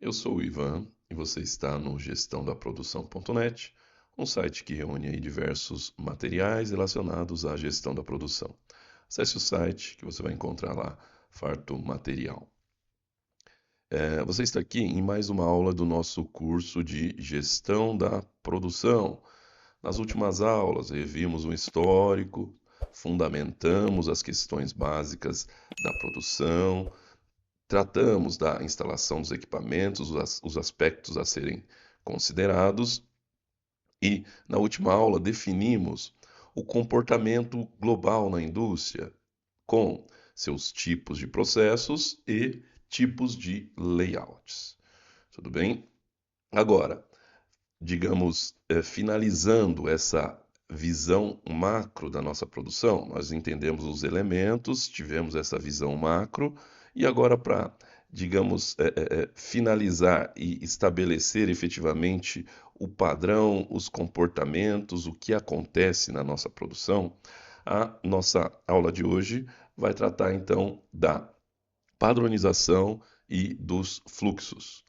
Eu sou o Ivan e você está no gestãodaprodução.net, um site que reúne aí diversos materiais relacionados à gestão da produção. Acesse o site que você vai encontrar lá farto material. Você está aqui em mais uma aula do nosso curso de gestão da produção. Nas últimas aulas, revimos um histórico, fundamentamos as questões básicas da produção. Tratamos da instalação dos equipamentos, os aspectos a serem considerados e, na última aula, definimos o comportamento global na indústria, com seus tipos de processos e tipos de layouts. Tudo bem? Agora, digamos, finalizando essa visão macro da nossa produção, nós entendemos os elementos, tivemos essa visão macro, e agora para, digamos, finalizar e estabelecer efetivamente o padrão, os comportamentos, o que acontece na nossa produção, a nossa aula de hoje vai tratar então da padronização e dos fluxos.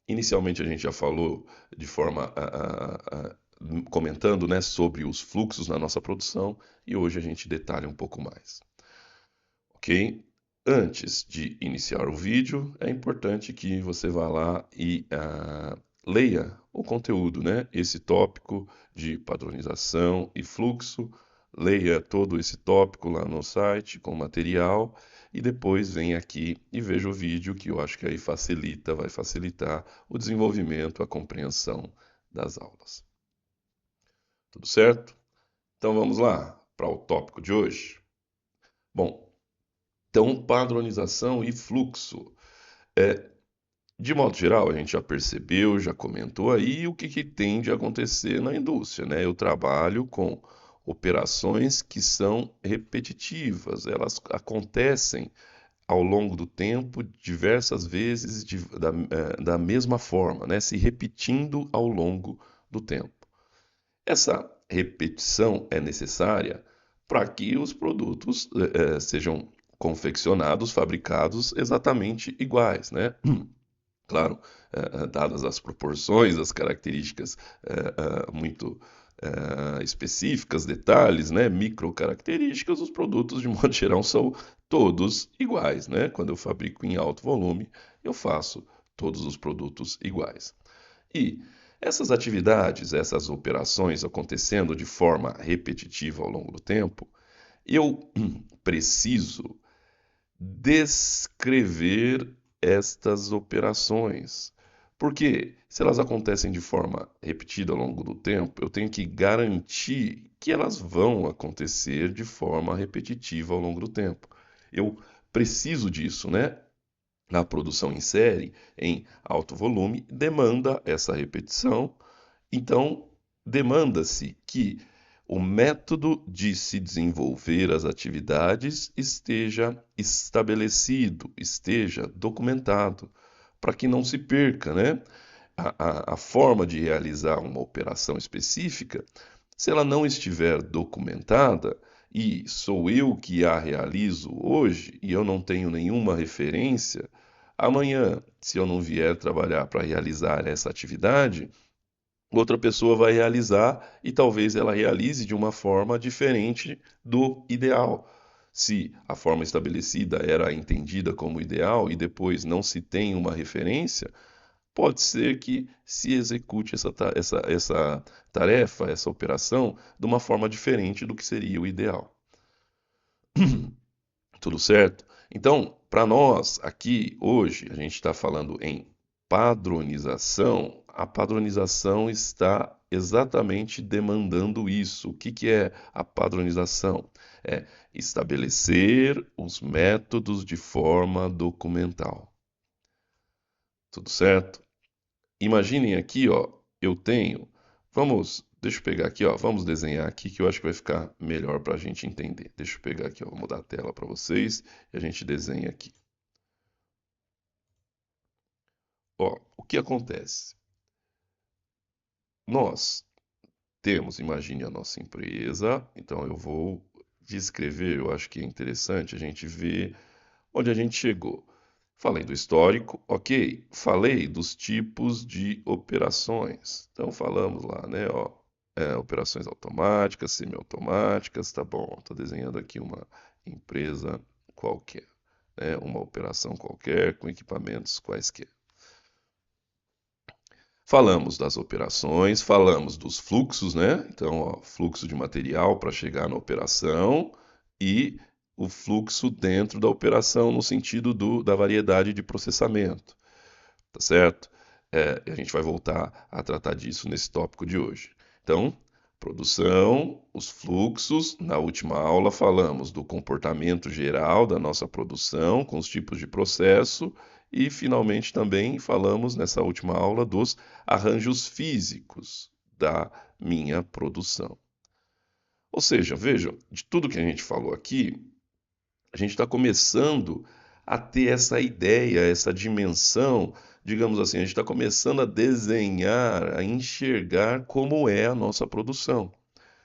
Inicialmente a gente já falou de forma comentando, né, sobre os fluxos na nossa produção e hoje a gente detalha um pouco mais, ok? Antes de iniciar o vídeo, é importante que você vá lá e leia o conteúdo, né? Esse tópico de padronização e fluxo, leia todo esse tópico lá no site com material e depois vem aqui e veja o vídeo que eu acho que aí facilita, vai facilitar o desenvolvimento, a compreensão das aulas. Tudo certo? Então vamos lá para o tópico de hoje. Bom, então padronização e fluxo. De modo geral, a gente já percebeu, já comentou aí o que tende a acontecer na indústria, né? Eu trabalho com operações que são repetitivas, elas acontecem ao longo do tempo, diversas vezes, da mesma forma, né? Se repetindo ao longo do tempo. Essa repetição é necessária para que os produtos sejam confeccionados, fabricados exatamente iguais, né? Claro, dadas as proporções, as características muito específicas, detalhes, né, micro características, os produtos de modo geral são todos iguais, né? Quando eu fabrico em alto volume, eu faço todos os produtos iguais. E essas atividades, essas operações acontecendo de forma repetitiva ao longo do tempo, eu preciso descrever estas operações. Porque se elas acontecem de forma repetida ao longo do tempo, eu tenho que garantir que elas vão acontecer de forma repetitiva ao longo do tempo. Eu preciso disso, né? A produção em série, em alto volume, demanda essa repetição, então demanda-se que o método de se desenvolver as atividades esteja estabelecido, esteja documentado, para que não se perca, né? A forma de realizar uma operação específica, se ela não estiver documentada, e sou eu que a realizo hoje e eu não tenho nenhuma referência, amanhã, se eu não vier trabalhar para realizar essa atividade, outra pessoa vai realizar e talvez ela realize de uma forma diferente do ideal. Se a forma estabelecida era entendida como ideal e depois não se tem uma referência, pode ser que se execute essa tarefa, essa operação, de uma forma diferente do que seria o ideal. Tudo certo? Então, para nós aqui hoje, a gente está falando em padronização. A padronização está exatamente demandando isso. O que é a padronização? É estabelecer os métodos de forma documental. Tudo certo? Imaginem aqui, ó, eu tenho. Deixa eu pegar aqui, ó, vamos desenhar aqui que eu acho que vai ficar melhor para a gente entender. Deixa eu pegar aqui, ó, vou mudar a tela para vocês e a gente desenha aqui. Ó, o que acontece? Nós temos, imagine a nossa empresa, então eu vou descrever, eu acho que é interessante a gente ver onde a gente chegou. Falei do histórico, ok. Falei dos tipos de operações. Então falamos lá, né, ó, operações automáticas, semiautomáticas, tá bom. Estou desenhando aqui uma empresa qualquer, né, uma operação qualquer com equipamentos quaisquer. Falamos das operações, falamos dos fluxos, né? Então, ó, fluxo de material para chegar na operação e o fluxo dentro da operação no sentido da variedade de processamento, tá certo? A gente vai voltar a tratar disso nesse tópico de hoje. Então, produção, os fluxos. Na última aula falamos do comportamento geral da nossa produção, com os tipos de processo, e finalmente também falamos nessa última aula dos arranjos físicos da minha produção. Ou seja, vejam, de tudo que a gente falou aqui, a gente está começando a ter essa ideia, essa dimensão, digamos assim, a gente está começando a desenhar, a enxergar como é a nossa produção.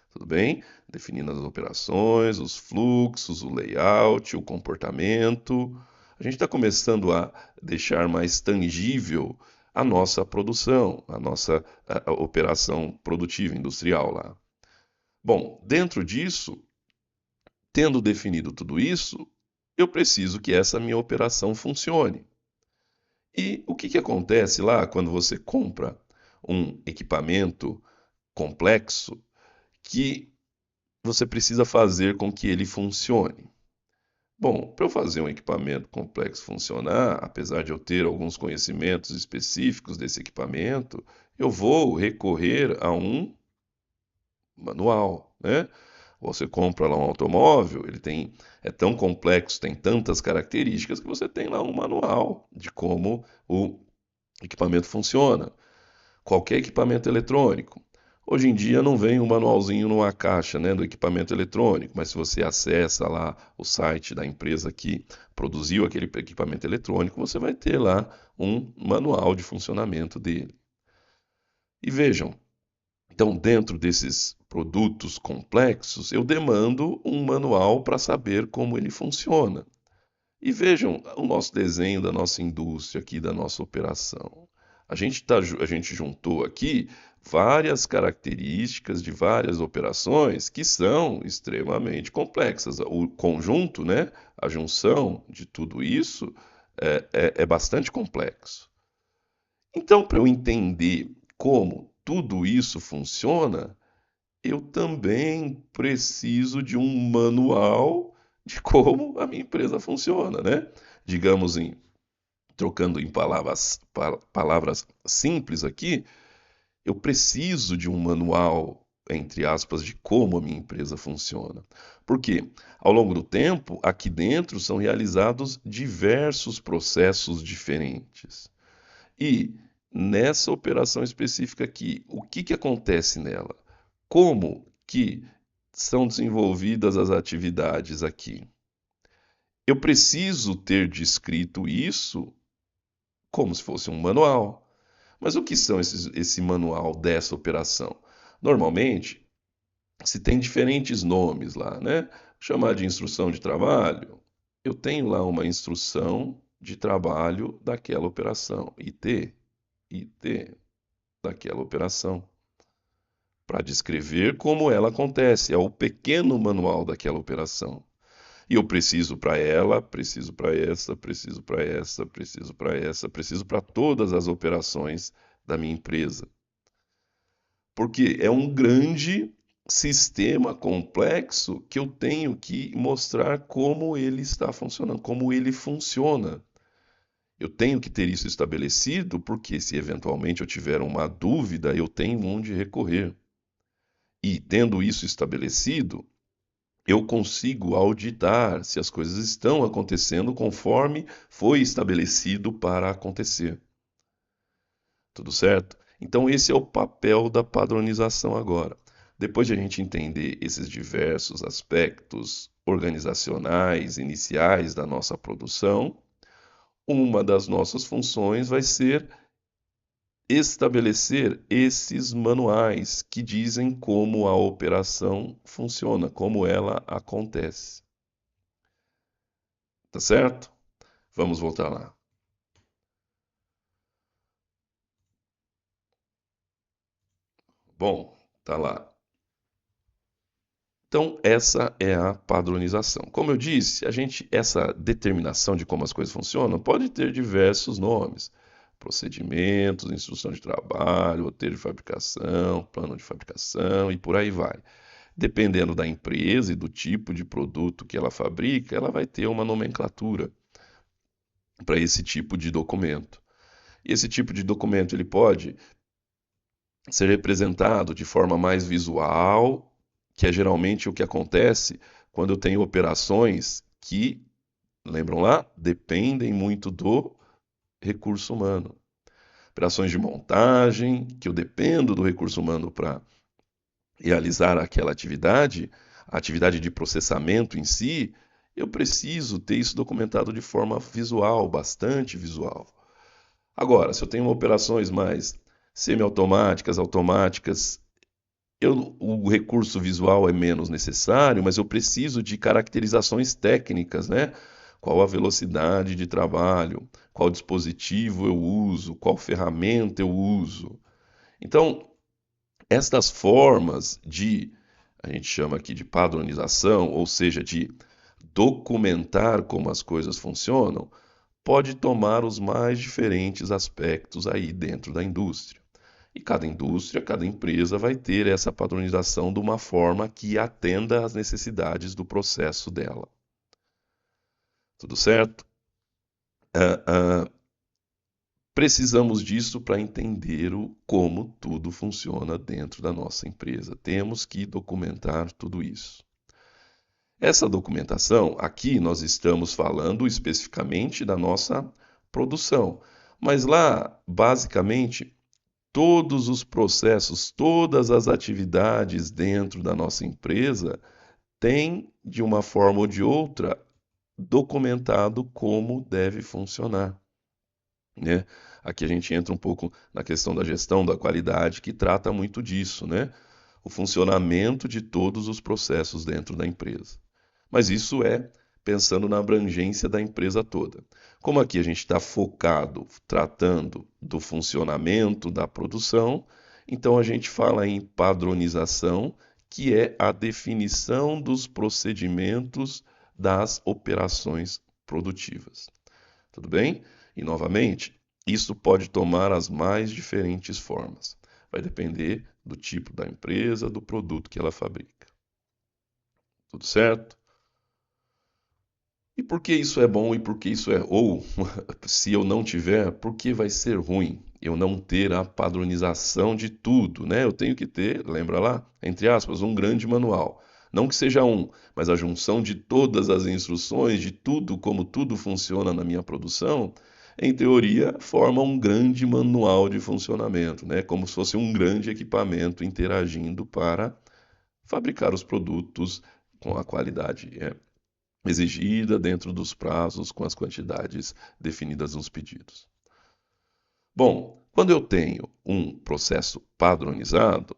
Tudo bem? Definindo as operações, os fluxos, o layout, o comportamento. A gente está começando a deixar mais tangível a nossa produção, a nossa a operação produtiva industrial lá. Bom, dentro disso, tendo definido tudo isso, eu preciso que essa minha operação funcione. E o que acontece lá quando você compra um equipamento complexo que você precisa fazer com que ele funcione? Bom, para eu fazer um equipamento complexo funcionar, apesar de eu ter alguns conhecimentos específicos desse equipamento, eu vou recorrer a um manual, né? Você compra lá um automóvel, é tão complexo, tem tantas características que você tem lá um manual de como o equipamento funciona. Qualquer equipamento eletrônico. Hoje em dia não vem um manualzinho numa caixa, né, do equipamento eletrônico, mas se você acessa lá o site da empresa que produziu aquele equipamento eletrônico, você vai ter lá um manual de funcionamento dele. E vejam, então, dentro desses produtos complexos, eu demando um manual para saber como ele funciona. E vejam o nosso desenho da nossa indústria aqui, da nossa operação. A gente juntou aqui várias características de várias operações que são extremamente complexas. O conjunto, né, a junção de tudo isso é bastante complexo. Então, para eu entender como tudo isso funciona, eu também preciso de um manual de como a minha empresa funciona, né? Digamos trocando em palavras simples aqui, eu preciso de um manual, entre aspas, de como a minha empresa funciona. Porque ao longo do tempo, aqui dentro são realizados diversos processos diferentes. E nessa operação específica aqui, o que acontece nela? Como que são desenvolvidas as atividades aqui? Eu preciso ter descrito isso como se fosse um manual. Mas o que são esse manual dessa operação? Normalmente, se tem diferentes nomes lá, né? Chamar de instrução de trabalho, eu tenho lá uma instrução de trabalho daquela operação, IT daquela operação, para descrever como ela acontece, é o pequeno manual daquela operação. E eu preciso para ela, preciso para essa, preciso para essa, preciso para essa, preciso para todas as operações da minha empresa. Porque é um grande sistema complexo que eu tenho que mostrar como ele está funcionando, como ele funciona. Eu tenho que ter isso estabelecido, porque se eventualmente eu tiver uma dúvida, eu tenho onde recorrer. E tendo isso estabelecido, eu consigo auditar se as coisas estão acontecendo conforme foi estabelecido para acontecer. Tudo certo? Então, esse é o papel da padronização agora. Depois de a gente entender esses diversos aspectos organizacionais iniciais da nossa produção, uma das nossas funções vai ser estabelecer esses manuais que dizem como a operação funciona, como ela acontece. Tá certo? Vamos voltar lá. Bom, tá lá. Então, essa é a padronização. Como eu disse, essa determinação de como as coisas funcionam pode ter diversos nomes. Procedimentos, instrução de trabalho, roteiro de fabricação, plano de fabricação e por aí vai. Dependendo da empresa e do tipo de produto que ela fabrica, ela vai ter uma nomenclatura para esse tipo de documento. E esse tipo de documento ele pode ser representado de forma mais visual, que é geralmente o que acontece quando eu tenho operações que, lembram lá, dependem muito do recurso humano. Operações de montagem, que eu dependo do recurso humano para realizar aquela atividade, a atividade de processamento em si, eu preciso ter isso documentado de forma visual, bastante visual. Agora, se eu tenho operações mais semiautomáticas, automáticas, o recurso visual é menos necessário, mas eu preciso de caracterizações técnicas, né? Qual a velocidade de trabalho, qual dispositivo eu uso, qual ferramenta eu uso. Então, estas formas a gente chama aqui de padronização, ou seja, de documentar como as coisas funcionam, pode tomar os mais diferentes aspectos aí dentro da indústria. E cada indústria, cada empresa vai ter essa padronização de uma forma que atenda às necessidades do processo dela. Tudo certo? Ah, ah, precisamos disso para entender como tudo funciona dentro da nossa empresa. Temos que documentar tudo isso. Essa documentação, aqui nós estamos falando especificamente da nossa produção, mas lá, basicamente, todos os processos, todas as atividades dentro da nossa empresa têm, de uma forma ou de outra, documentado como deve funcionar, né? Aqui a gente entra um pouco na questão da gestão da qualidade, que trata muito disso, né? O funcionamento de todos os processos dentro da empresa. Mas isso é pensando na abrangência da empresa toda. Como aqui a gente está focado, tratando do funcionamento da produção, então a gente fala em padronização, que é a definição dos procedimentos das operações produtivas. Tudo bem? E novamente, isso pode tomar as mais diferentes formas. Vai depender do tipo da empresa, do produto que ela fabrica. Tudo certo? E por que isso é bom e por que isso é. Ou, se eu não tiver, por que vai ser ruim eu não ter a padronização de tudo, né? Eu tenho que ter, lembra lá, entre aspas, um grande manual. Não que seja um, mas a junção de todas as instruções, de tudo, como tudo funciona na minha produção, em teoria, forma um grande manual de funcionamento, né? Como se fosse um grande equipamento interagindo para fabricar os produtos com a qualidade exigida dentro dos prazos com as quantidades definidas nos pedidos. Bom, quando eu tenho um processo padronizado,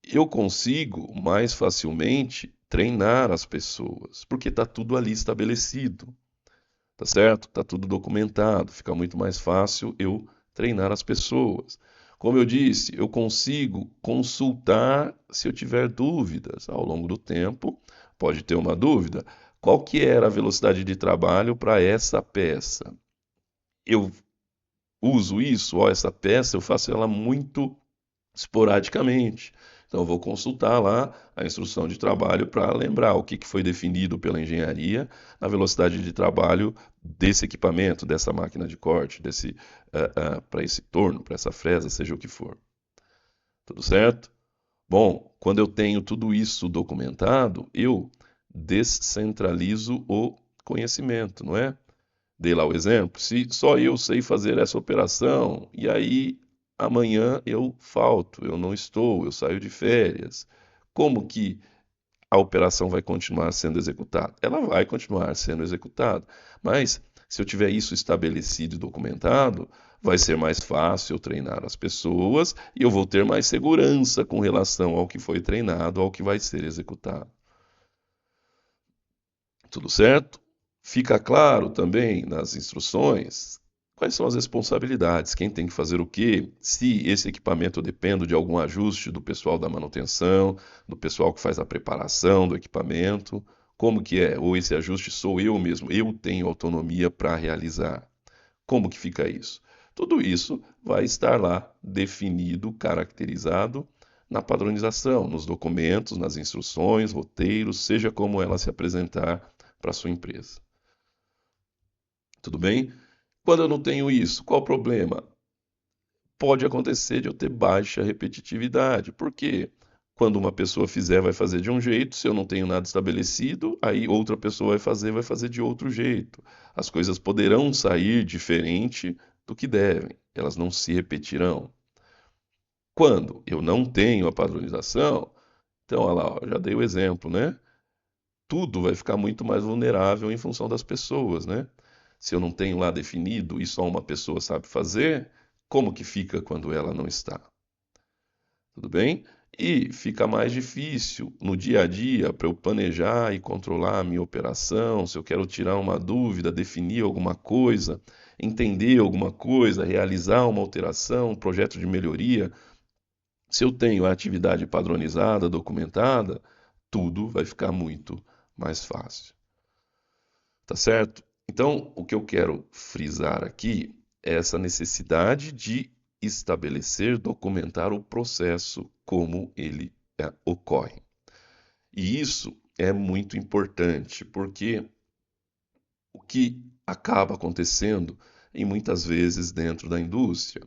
eu consigo mais facilmente treinar as pessoas, porque está tudo ali estabelecido, tá certo? Está tudo documentado, fica muito mais fácil eu treinar as pessoas. Como eu disse, eu consigo consultar se eu tiver dúvidas ao longo do tempo. Pode ter uma dúvida. Qual que era a velocidade de trabalho para essa peça? Eu uso isso, ó, essa peça eu faço ela muito esporadicamente. Então eu vou consultar lá a instrução de trabalho para lembrar o que foi definido pela engenharia na velocidade de trabalho desse equipamento, dessa máquina de corte, para esse torno, para essa fresa, seja o que for. Tudo certo? Bom, quando eu tenho tudo isso documentado, eu descentralizo o conhecimento, não é? Dei lá o exemplo. Se só eu sei fazer essa operação, e aí amanhã eu falto, eu não estou, eu saio de férias, como que a operação vai continuar sendo executada? Ela vai continuar sendo executada, mas se eu tiver isso estabelecido e documentado, vai ser mais fácil eu treinar as pessoas e eu vou ter mais segurança com relação ao que foi treinado, ao que vai ser executado. Tudo certo? Fica claro também nas instruções Quais são as responsabilidades? Quem tem que fazer o quê? Se esse equipamento eu dependo de algum ajuste do pessoal da manutenção, do pessoal que faz a preparação do equipamento, como que é? Ou esse ajuste sou eu mesmo, eu tenho autonomia para realizar. Como que fica isso? Tudo isso vai estar lá definido, caracterizado na padronização, nos documentos, nas instruções, roteiros, seja como ela se apresentar para a sua empresa. Tudo bem? Quando eu não tenho isso, qual o problema? Pode acontecer de eu ter baixa repetitividade. Por quê? Quando uma pessoa fizer, vai fazer de um jeito, se eu não tenho nada estabelecido, aí outra pessoa vai fazer de outro jeito. As coisas poderão sair diferente do que devem, elas não se repetirão. Quando eu não tenho a padronização, então, olha lá, ó, já dei o exemplo, né? Tudo vai ficar muito mais vulnerável em função das pessoas, né? Se eu não tenho lá definido e só uma pessoa sabe fazer, como que fica quando ela não está? Tudo bem? E fica mais difícil no dia a dia para eu planejar e controlar a minha operação, se eu quero tirar uma dúvida, definir alguma coisa, entender alguma coisa, realizar uma alteração, um projeto de melhoria. Se eu tenho a atividade padronizada, documentada, tudo vai ficar muito mais fácil. Tá certo? Então, o que eu quero frisar aqui é essa necessidade de estabelecer, documentar o processo como ele ocorre. E isso é muito importante, porque o que acaba acontecendo, e muitas vezes dentro da indústria,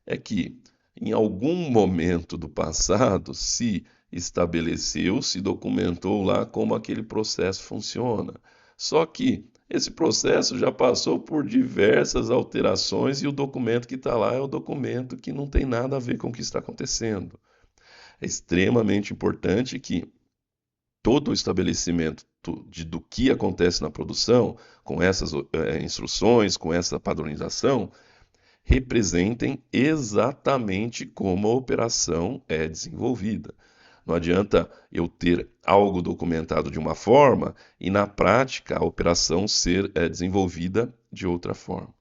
é que em algum momento do passado se estabeleceu, se documentou lá como aquele processo funciona. Só que esse processo já passou por diversas alterações e o documento que está lá é o documento que não tem nada a ver com o que está acontecendo. É extremamente importante que todo o estabelecimento do que acontece na produção, com essas instruções, com essa padronização, representem exatamente como a operação é desenvolvida. Não adianta eu ter algo documentado de uma forma e, na prática, a operação ser desenvolvida de outra forma.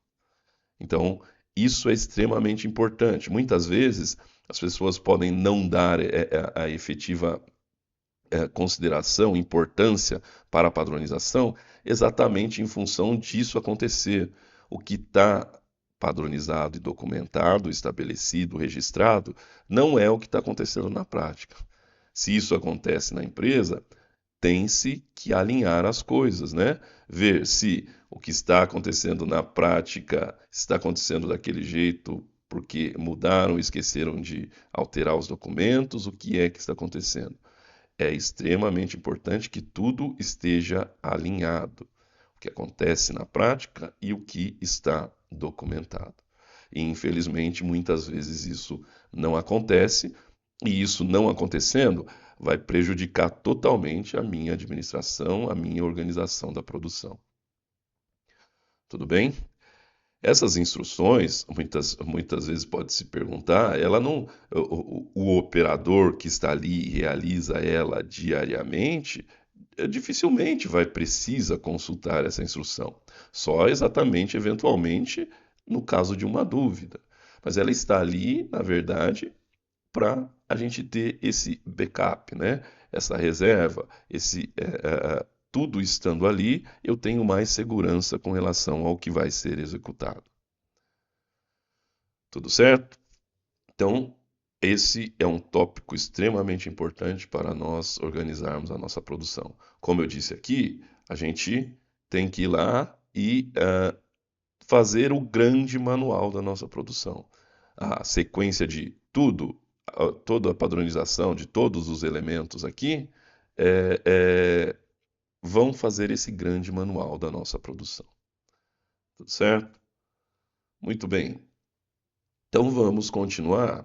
Então, isso é extremamente importante. Muitas vezes, as pessoas podem não dar a efetiva consideração, importância para a padronização, exatamente em função disso acontecer. O que está padronizado e documentado, estabelecido, registrado, não é o que está acontecendo na prática. Se isso acontece na empresa, tem-se que alinhar as coisas, né? Ver se o que está acontecendo na prática está acontecendo daquele jeito porque mudaram, esqueceram de alterar os documentos, o que é que está acontecendo. É extremamente importante que tudo esteja alinhado, o que acontece na prática e o que está documentado. E, infelizmente, muitas vezes isso não acontece, e isso não acontecendo vai prejudicar totalmente a minha administração, a minha organização da produção. Tudo bem? Essas instruções, muitas vezes pode se perguntar, ela não, o operador que está ali e realiza ela diariamente, dificilmente precisa consultar essa instrução. Só exatamente, eventualmente, no caso de uma dúvida. Mas ela está ali, na verdade, para a gente ter esse backup, né? Essa reserva, tudo estando ali, eu tenho mais segurança com relação ao que vai ser executado. Tudo certo? Então, esse é um tópico extremamente importante para nós organizarmos a nossa produção. Como eu disse aqui, a gente tem que ir lá e fazer o grande manual da nossa produção. A sequência de tudo, toda a padronização de todos os elementos aqui, vão fazer esse grande manual da nossa produção. Tudo certo? Muito bem. Então vamos continuar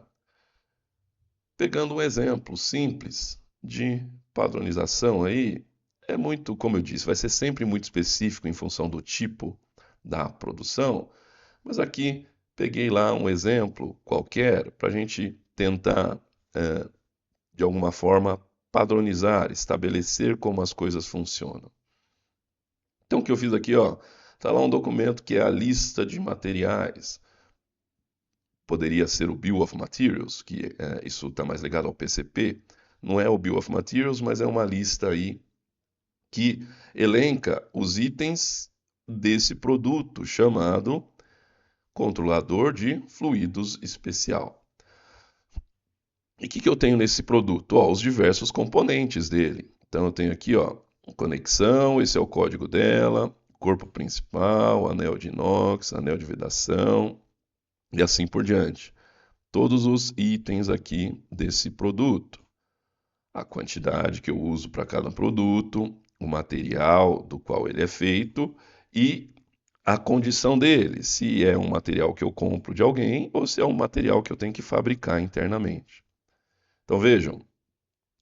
pegando um exemplo simples de padronização aí. É muito, como eu disse, vai ser sempre muito específico em função do tipo da produção, mas aqui peguei lá um exemplo qualquer para a gente tentar, de alguma forma, padronizar, estabelecer como as coisas funcionam. Então, o que eu fiz aqui, ó, Está lá um documento que é a lista de materiais. Poderia ser o Bill of Materials, que isso está mais ligado ao PCP. Não é o Bill of Materials, mas é uma lista aí que elenca os itens desse produto chamado controlador de fluidos especial. E o que eu tenho nesse produto? Os diversos componentes dele. Então eu tenho aqui, conexão, esse é o código dela, corpo principal, anel de inox, anel de vedação e assim por diante. Todos os itens aqui desse produto. A quantidade que eu uso para cada produto, o material do qual ele é feito e a condição dele, se é um material que eu compro de alguém ou se é um material que eu tenho que fabricar internamente. Então vejam,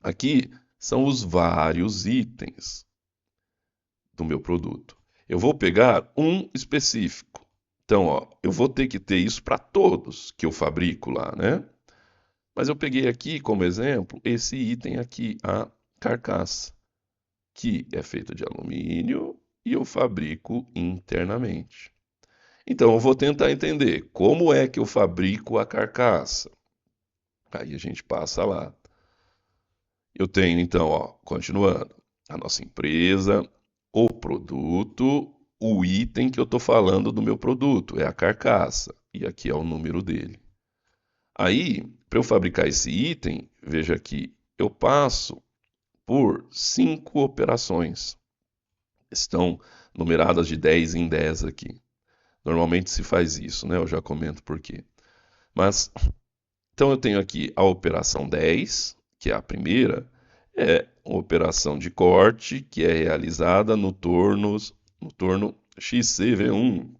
aqui são os vários itens do meu produto. Eu vou pegar um específico. Então, eu vou ter que ter isso para todos que eu fabrico lá, né? Mas eu peguei aqui como exemplo esse item aqui, a carcaça, que é feita de alumínio e eu fabrico internamente. Então, eu vou tentar entender como é que eu fabrico a carcaça. Aí a gente passa lá. Eu tenho, então, continuando, a nossa empresa, o produto, o item que eu estou falando do meu produto, é a carcaça. E aqui é o número dele. Aí, para eu fabricar esse item, veja aqui, eu passo por 5 operações. Estão numeradas de 10 em 10 aqui. Normalmente se faz isso, né? Eu já comento por quê. Mas, então eu tenho aqui a operação 10, que é a primeira, é uma operação de corte que é realizada no torno XCV1.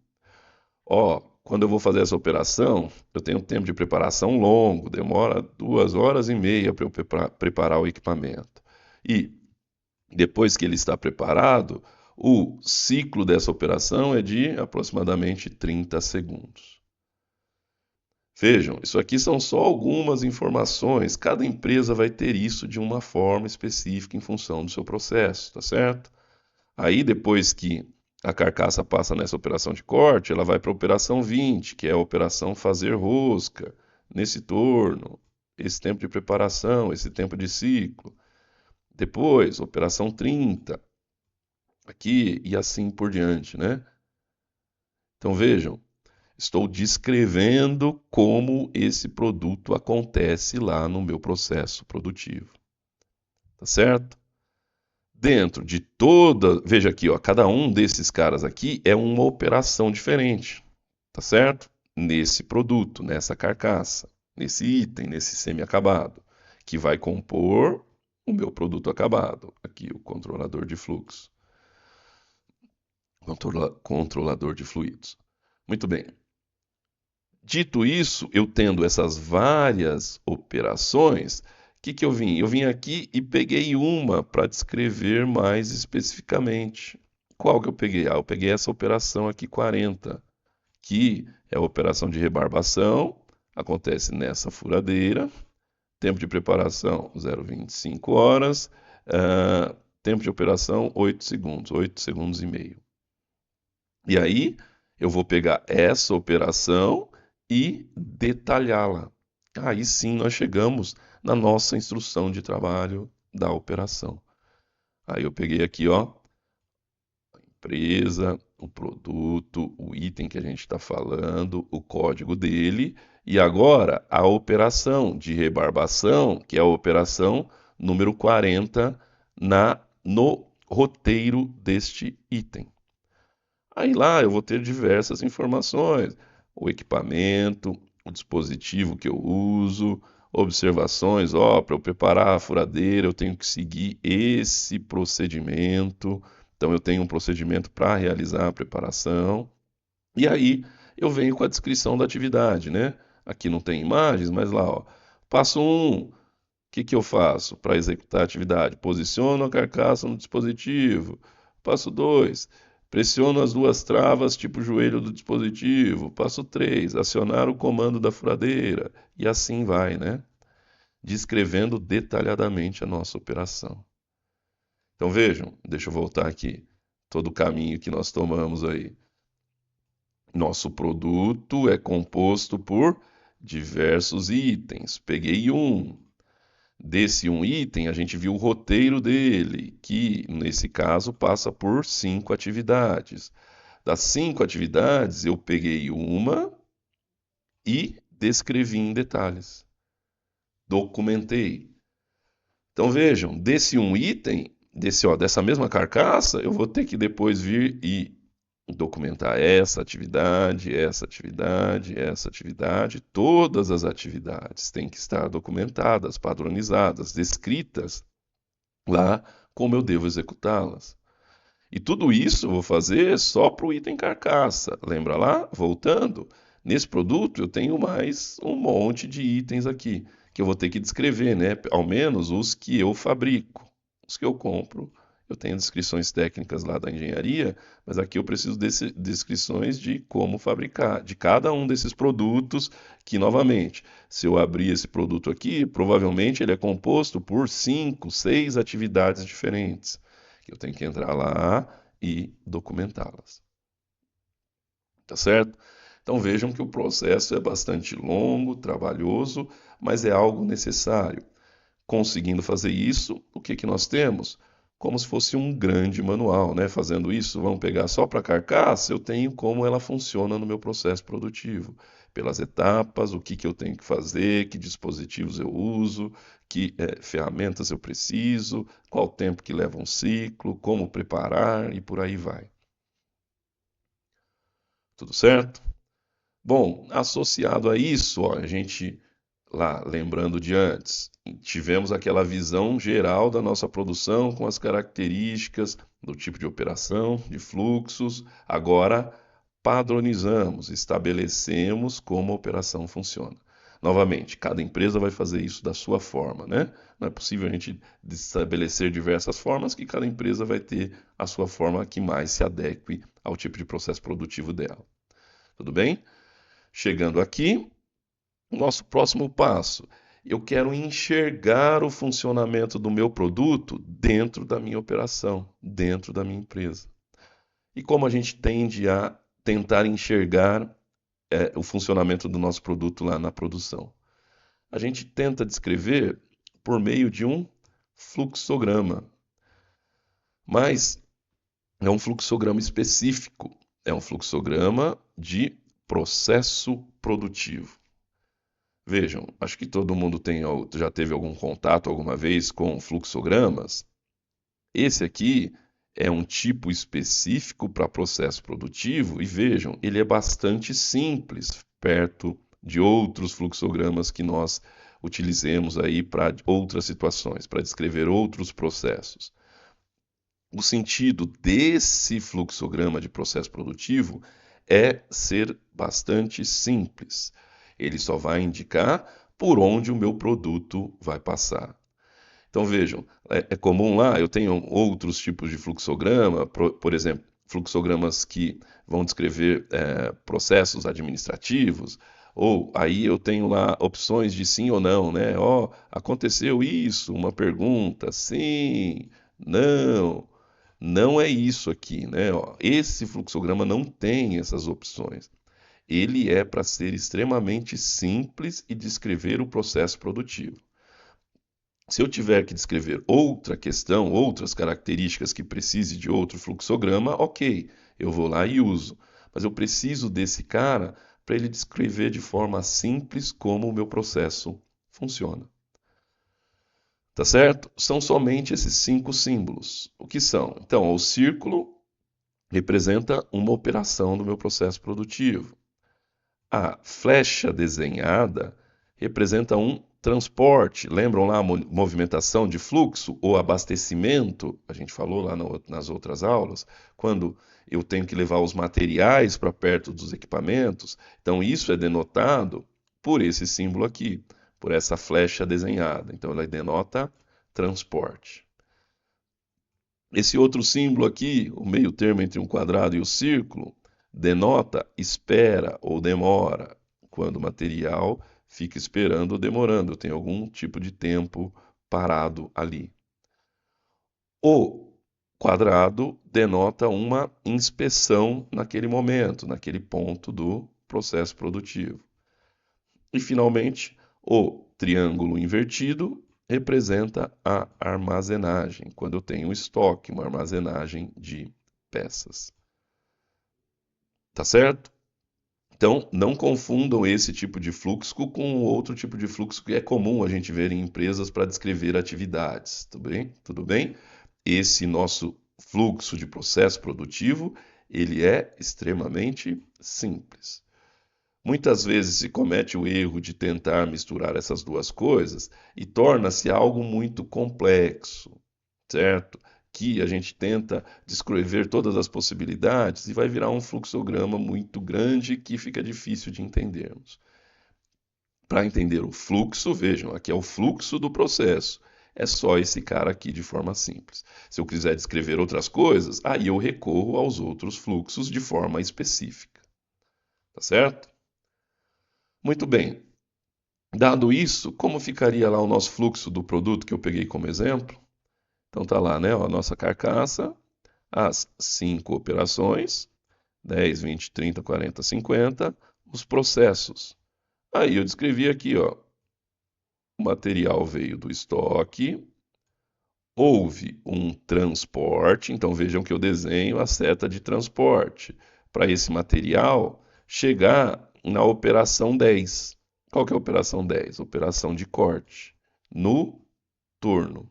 Quando eu vou fazer essa operação, eu tenho um tempo de preparação longo, demora 2 horas e meia para eu preparar o equipamento. E depois que ele está preparado, o ciclo dessa operação é de aproximadamente 30 segundos. Vejam, isso aqui são só algumas informações. Cada empresa vai ter isso de uma forma específica em função do seu processo, tá certo? Aí depois que a carcaça passa nessa operação de corte, ela vai para a operação 20, que é a operação fazer rosca, nesse torno, esse tempo de preparação, esse tempo de ciclo. Depois, operação 30, aqui e assim por diante, né? Então vejam, estou descrevendo como esse produto acontece lá no meu processo produtivo. Tá certo? Dentro de toda, veja aqui, cada um desses caras aqui é uma operação diferente, tá certo? Nesse produto, nessa carcaça, nesse item, nesse semi-acabado, que vai compor o meu produto acabado. Aqui, o controlador de fluxo. Controlador de fluidos. Muito bem. Dito isso, eu tendo essas várias operações, o que eu vim? Eu vim aqui e peguei uma para descrever mais especificamente. Qual que eu peguei? Eu peguei essa operação aqui 40, que é a operação de rebarbação, acontece nessa furadeira, tempo de preparação 0,25 horas, tempo de operação 8 segundos, 8 segundos e meio. E aí eu vou pegar essa operação e detalhá-la. Aí sim nós chegamos na nossa instrução de trabalho da operação. Aí eu peguei aqui, a empresa, o produto, o item que a gente está falando, o código dele, e agora a operação de rebarbação, que é a operação número 40 no roteiro deste item. Aí lá eu vou ter diversas informações, o equipamento, o dispositivo que eu uso, observações, para eu preparar a furadeira eu tenho que seguir esse procedimento, então eu tenho um procedimento para realizar a preparação, e aí eu venho com a descrição da atividade, né? Aqui não tem imagens, mas lá, passo 1, o que eu faço para executar a atividade? Posiciono a carcaça no dispositivo. Passo 2, pressiono as 2 travas tipo joelho do dispositivo. Passo 3, acionar o comando da furadeira. E assim vai, né? Descrevendo detalhadamente a nossa operação. Então vejam, deixa eu voltar aqui, todo o caminho que nós tomamos aí. Nosso produto é composto por diversos itens. Peguei um. Desse um item, a gente viu o roteiro dele, que nesse caso passa por 5 atividades. Das 5 atividades, eu peguei uma e descrevi em detalhes. Documentei. Então vejam, desse um item, dessa mesma carcaça, eu vou ter que depois vir e documentar essa atividade, essa atividade, essa atividade. Todas as atividades têm que estar documentadas, padronizadas, descritas lá como eu devo executá-las. E tudo isso eu vou fazer só para o item carcaça. Lembra lá? Voltando, nesse produto eu tenho mais um monte de itens aqui que eu vou ter que descrever, né? Ao menos os que eu fabrico. Os que eu compro, eu tenho descrições técnicas lá da engenharia, mas aqui eu preciso de descrições de como fabricar, de cada um desses produtos, que novamente, se eu abrir esse produto aqui, provavelmente ele é composto por 5, 6 atividades diferentes que eu tenho que entrar lá e documentá-las. Tá certo? Então vejam que o processo é bastante longo, trabalhoso, mas é algo necessário. Conseguindo fazer isso, o que que nós temos? Como se fosse um grande manual, né? Fazendo isso, vamos pegar só para a carcaça, eu tenho como ela funciona no meu processo produtivo. Pelas etapas, o que que eu tenho que fazer, que dispositivos eu uso, que ferramentas eu preciso, qual tempo que leva um ciclo, como preparar e por aí vai. Tudo certo? Bom, associado a isso, ó, a gente lá, lembrando de antes, tivemos aquela visão geral da nossa produção com as características do tipo de operação, de fluxos. Agora padronizamos, estabelecemos como a operação funciona. Novamente, cada empresa vai fazer isso da sua forma, né? Não é possível a gente estabelecer diversas formas, que cada empresa vai ter a sua forma que mais se adeque ao tipo de processo produtivo dela. Tudo bem? Chegando aqui, o nosso próximo passo. Eu quero enxergar o funcionamento do meu produto dentro da minha operação, dentro da minha empresa. E como a gente tende a tentar enxergar o funcionamento do nosso produto lá na produção? A gente tenta descrever por meio de um fluxograma, mas é um fluxograma específico, é um fluxograma de processo produtivo. Vejam, acho que todo mundo já teve algum contato alguma vez com fluxogramas. Esse aqui é um tipo específico para processo produtivo e vejam, ele é bastante simples perto de outros fluxogramas que nós utilizemos aí para outras situações, para descrever outros processos. O sentido desse fluxograma de processo produtivo é ser bastante simples. Ele só vai indicar por onde o meu produto vai passar. Então vejam, é comum lá, eu tenho outros tipos de fluxograma, por exemplo, fluxogramas que vão descrever processos administrativos, ou aí eu tenho lá opções de sim ou não, né? Ó, aconteceu isso, uma pergunta, sim, não. Não é isso aqui, né? Ó, esse fluxograma não tem essas opções. Ele é para ser extremamente simples e descrever o processo produtivo. Se eu tiver que descrever outra questão, outras características que precise de outro fluxograma, ok, eu vou lá e uso. Mas eu preciso desse cara para ele descrever de forma simples como o meu processo funciona. Tá certo? São somente esses 5 símbolos. O que são? Então, o círculo representa uma operação do meu processo produtivo. A flecha desenhada representa um transporte. Lembram lá a movimentação de fluxo ou abastecimento? A gente falou lá nas outras aulas, quando eu tenho que levar os materiais para perto dos equipamentos. Então, isso é denotado por esse símbolo aqui, por essa flecha desenhada. Então, ela denota transporte. Esse outro símbolo aqui, o meio termo entre um quadrado e o círculo, denota espera ou demora, quando o material fica esperando ou demorando, tem algum tipo de tempo parado ali. O quadrado denota uma inspeção naquele momento, naquele ponto do processo produtivo. E, finalmente, o triângulo invertido representa a armazenagem, quando eu tenho um estoque, uma armazenagem de peças. Tá certo? Então, não confundam esse tipo de fluxo com outro tipo de fluxo que é comum a gente ver em empresas para descrever atividades. Tudo bem? Tudo bem? Esse nosso fluxo de processo produtivo, ele é extremamente simples. Muitas vezes se comete o erro de tentar misturar essas duas coisas e torna-se algo muito complexo, certo? Que a gente tenta descrever todas as possibilidades e vai virar um fluxograma muito grande que fica difícil de entendermos. Para entender o fluxo, vejam, aqui é o fluxo do processo. É só esse cara aqui de forma simples. Se eu quiser descrever outras coisas, aí eu recorro aos outros fluxos de forma específica. Tá certo? Muito bem. Dado isso, como ficaria lá o nosso fluxo do produto que eu peguei como exemplo? Então tá lá, né? Ó, a nossa carcaça, as 5 operações, 10, 20, 30, 40, 50, os processos. Aí eu descrevi aqui, ó, o material veio do estoque, houve um transporte, então vejam que eu desenho a seta de transporte para esse material chegar na operação 10. Qual que é a operação 10? Operação de corte no torno.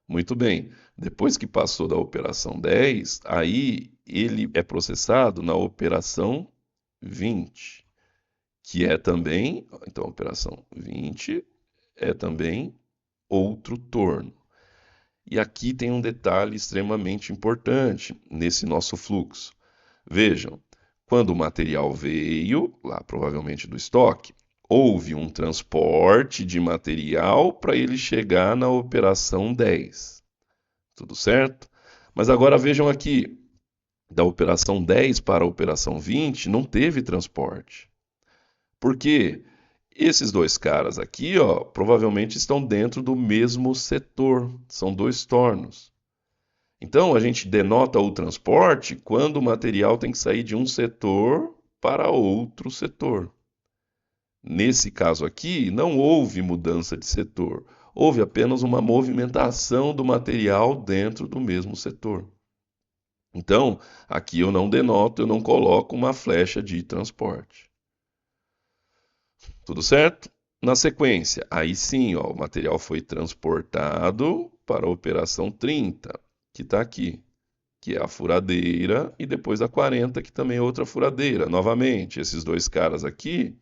Muito bem. Depois que passou da operação 10, aí ele é processado na operação 20, que é também, então a operação 20 é também outro torno. E aqui tem um detalhe extremamente importante nesse nosso fluxo. Vejam, quando o material veio, lá provavelmente do estoque, houve um transporte de material para ele chegar na operação 10. Tudo certo? Mas agora vejam aqui, da operação 10 para a operação 20 não teve transporte. Por quê? Esses dois caras aqui, ó, provavelmente estão dentro do mesmo setor, são dois tornos. Então, a gente denota o transporte quando o material tem que sair de um setor para outro setor. Nesse caso aqui, não houve mudança de setor, houve apenas uma movimentação do material dentro do mesmo setor. Então, aqui eu não denoto, eu não coloco uma flecha de transporte. Tudo certo? Na sequência, aí sim, ó, o material foi transportado para a operação 30, que está aqui, que é a furadeira, e depois a 40, que também é outra furadeira. Novamente, esses dois caras aqui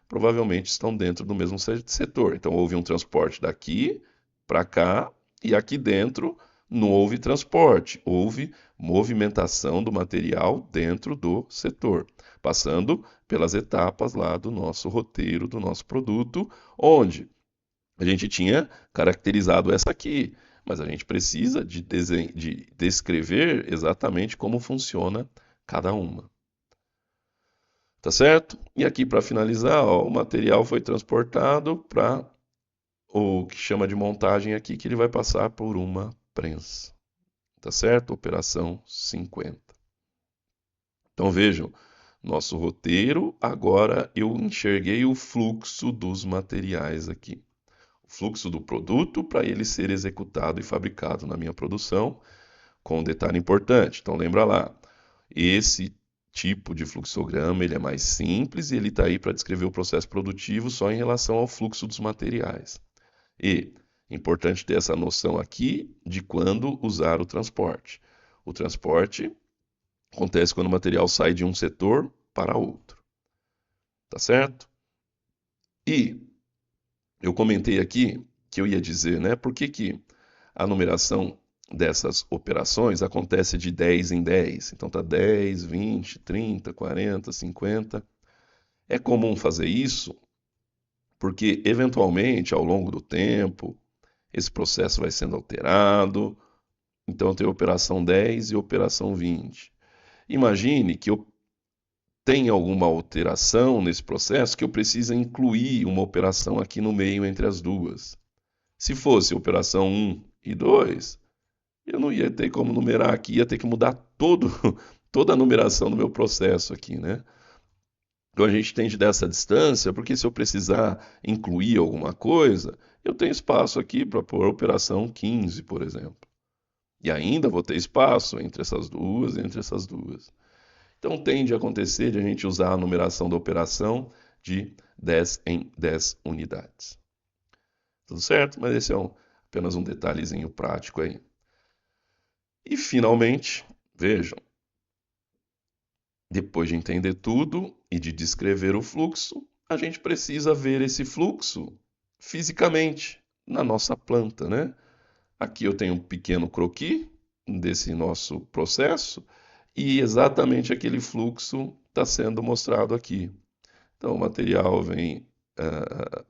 provavelmente estão dentro do mesmo setor. Então, houve um transporte daqui para cá, e aqui dentro não houve transporte, houve movimentação do material dentro do setor, passando pelas etapas lá do nosso roteiro, do nosso produto, onde a gente tinha caracterizado essa aqui, mas a gente precisa de descrever exatamente como funciona cada uma. Tá certo? E aqui para finalizar, ó, o material foi transportado para o que chama de montagem aqui, que ele vai passar por uma prensa. Tá certo? Operação 50. Então vejam, nosso roteiro, agora eu enxerguei o fluxo dos materiais aqui. O fluxo do produto para ele ser executado e fabricado na minha produção, com um detalhe importante. Então lembra lá, esse tipo de fluxograma ele é mais simples e ele está aí para descrever o processo produtivo só em relação ao fluxo dos materiais. E importante ter essa noção aqui de quando usar o transporte. O transporte acontece quando o material sai de um setor para outro. Tá certo? E eu comentei aqui que eu ia dizer, né? Por que a numeração dessas operações acontece de 10 em 10? Então tá 10, 20, 30, 40, 50. É comum fazer isso porque, eventualmente, ao longo do tempo, esse processo vai sendo alterado. Então, eu tenho operação 10 e operação 20. Imagine que eu tenha alguma alteração nesse processo que eu precisa incluir uma operação aqui no meio entre as duas. Se fosse operação 1 e 2, eu não ia ter como numerar aqui, ia ter que mudar toda a numeração do meu processo aqui, né? Então a gente tende dessa distância, porque se eu precisar incluir alguma coisa, eu tenho espaço aqui para pôr a operação 15, por exemplo. E ainda vou ter espaço entre essas duas e entre essas duas. Então tende a acontecer de a gente usar a numeração da operação de 10 em 10 unidades. Tudo certo? Mas esse é apenas um detalhezinho prático aí. E finalmente, vejam, depois de entender tudo e de descrever o fluxo, a gente precisa ver esse fluxo fisicamente na nossa planta, né? Aqui eu tenho um pequeno croquis desse nosso processo e exatamente aquele fluxo está sendo mostrado aqui. Então, o material vem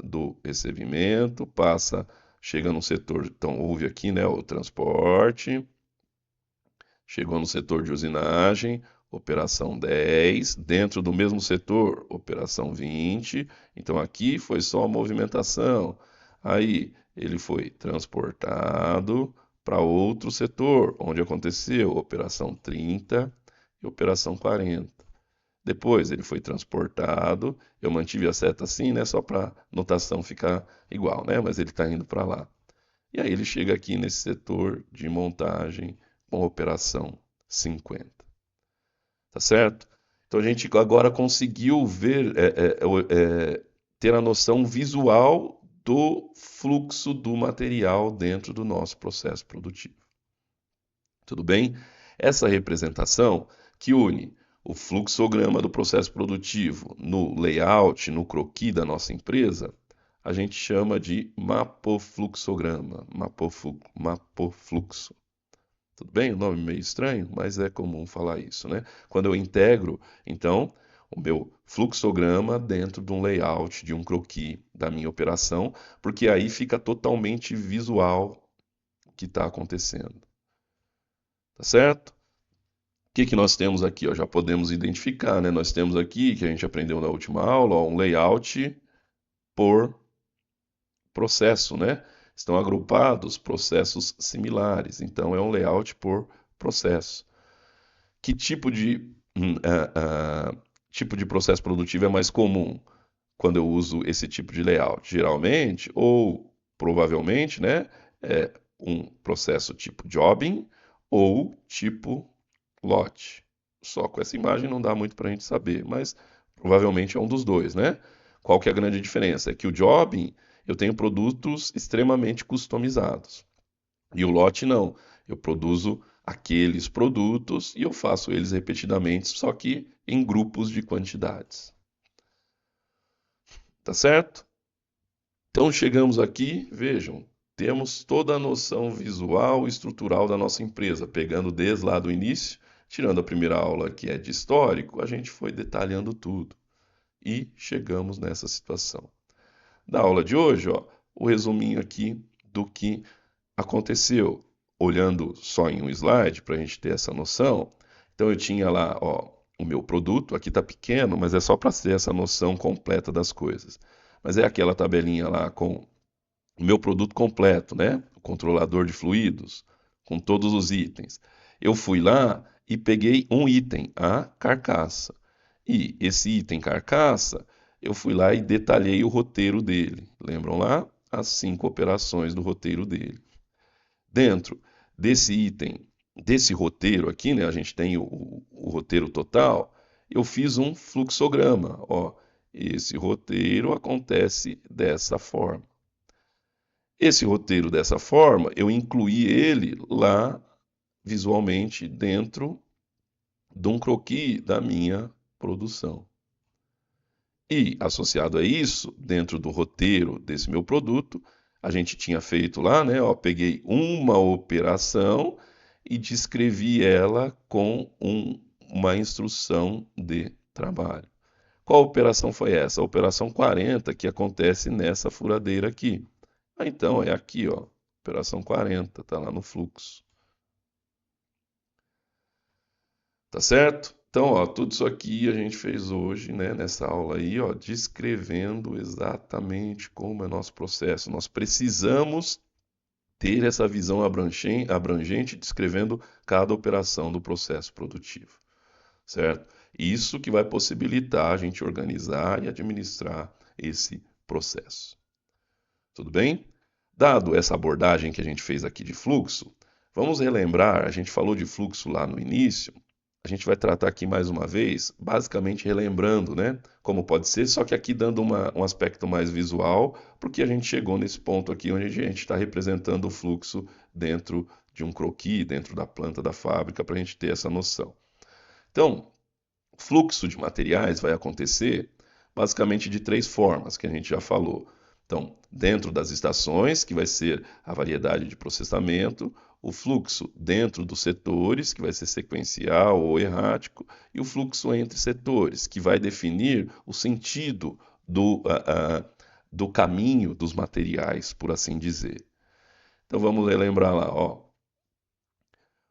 do recebimento, chega no setor, então houve aqui, né, o transporte, chegou no setor de usinagem, operação 10, dentro do mesmo setor, operação 20, então aqui foi só a movimentação. Aí ele foi transportado para outro setor, onde aconteceu operação 30 e operação 40. Depois ele foi transportado, eu mantive a seta assim, né, só para a notação ficar igual, né, mas ele está indo para lá. E aí ele chega aqui nesse setor de montagem com a operação 50. Tá certo? Então a gente agora conseguiu ver, ter a noção visual do fluxo do material dentro do nosso processo produtivo. Tudo bem? Essa representação que une o fluxograma do processo produtivo no layout, no croquis da nossa empresa, a gente chama de mapofluxograma, mapofluxo. Tudo bem? O nome meio estranho, mas é comum falar isso, né? Quando eu integro, então, o meu fluxograma dentro de um layout, de um croquis da minha operação, porque aí fica totalmente visual o que está acontecendo. Tá certo? O que nós temos aqui? Ó? Já podemos identificar, né? Nós temos aqui, que a gente aprendeu na última aula, ó, um layout por processo, né? Estão agrupados processos similares, então é um layout por processo. Que tipo de processo produtivo é mais comum quando eu uso esse tipo de layout? Geralmente, ou provavelmente, né, é um processo tipo jobbing ou tipo lot. Só com essa imagem não dá muito para a gente saber, mas provavelmente é um dos dois, né? Qual que é a grande diferença? É que o jobbing eu tenho produtos extremamente customizados. E o lote não. Eu produzo aqueles produtos e eu faço eles repetidamente, só que em grupos de quantidades. Tá certo? Então chegamos aqui, vejam, temos toda a noção visual e estrutural da nossa empresa, pegando desde lá do início, tirando a primeira aula que é de histórico, a gente foi detalhando tudo e chegamos nessa situação. Na aula de hoje, ó, o resuminho aqui do que aconteceu, olhando só em um slide para a gente ter essa noção. Então eu tinha lá, ó, o meu produto, aqui está pequeno, mas é só para ter essa noção completa das coisas. Mas é aquela tabelinha lá com o meu produto completo, né? O controlador de fluidos, com todos os itens. Eu fui lá e peguei um item, a carcaça. E esse item carcaça, eu fui lá e detalhei o roteiro dele. Lembram lá? As 5 operações do roteiro dele. Dentro desse item, desse roteiro aqui, né, a gente tem o roteiro total, eu fiz um fluxograma. Ó, esse roteiro acontece dessa forma. Esse roteiro dessa forma, eu incluí ele lá visualmente dentro de um croquis da minha produção. E, associado a isso, dentro do roteiro desse meu produto, a gente tinha feito lá, né? Ó, peguei uma operação e descrevi ela com uma instrução de trabalho. Qual operação foi essa? A operação 40, que acontece nessa furadeira aqui. Ah, então, é aqui, ó, operação 40, tá lá no fluxo. Tá certo? Então, ó, tudo isso aqui a gente fez hoje, né, nessa aula aí, ó, descrevendo exatamente como é nosso processo. Nós precisamos ter essa visão abrangente descrevendo cada operação do processo produtivo, certo? Isso que vai possibilitar a gente organizar e administrar esse processo. Tudo bem? Dado essa abordagem que a gente fez aqui de fluxo, vamos relembrar, a gente falou de fluxo lá no início, a gente vai tratar aqui mais uma vez, basicamente relembrando, né, como pode ser, só que aqui dando um aspecto mais visual, porque a gente chegou nesse ponto aqui onde a gente está representando o fluxo dentro de um croquis, dentro da planta da fábrica, para a gente ter essa noção. Então, o fluxo de materiais vai acontecer basicamente de 3 formas, que a gente já falou. Então, dentro das estações, que vai ser a variedade de processamento, o fluxo dentro dos setores, que vai ser sequencial ou errático, e o fluxo entre setores, que vai definir o sentido do caminho dos materiais, por assim dizer. Então vamos relembrar lá, ó.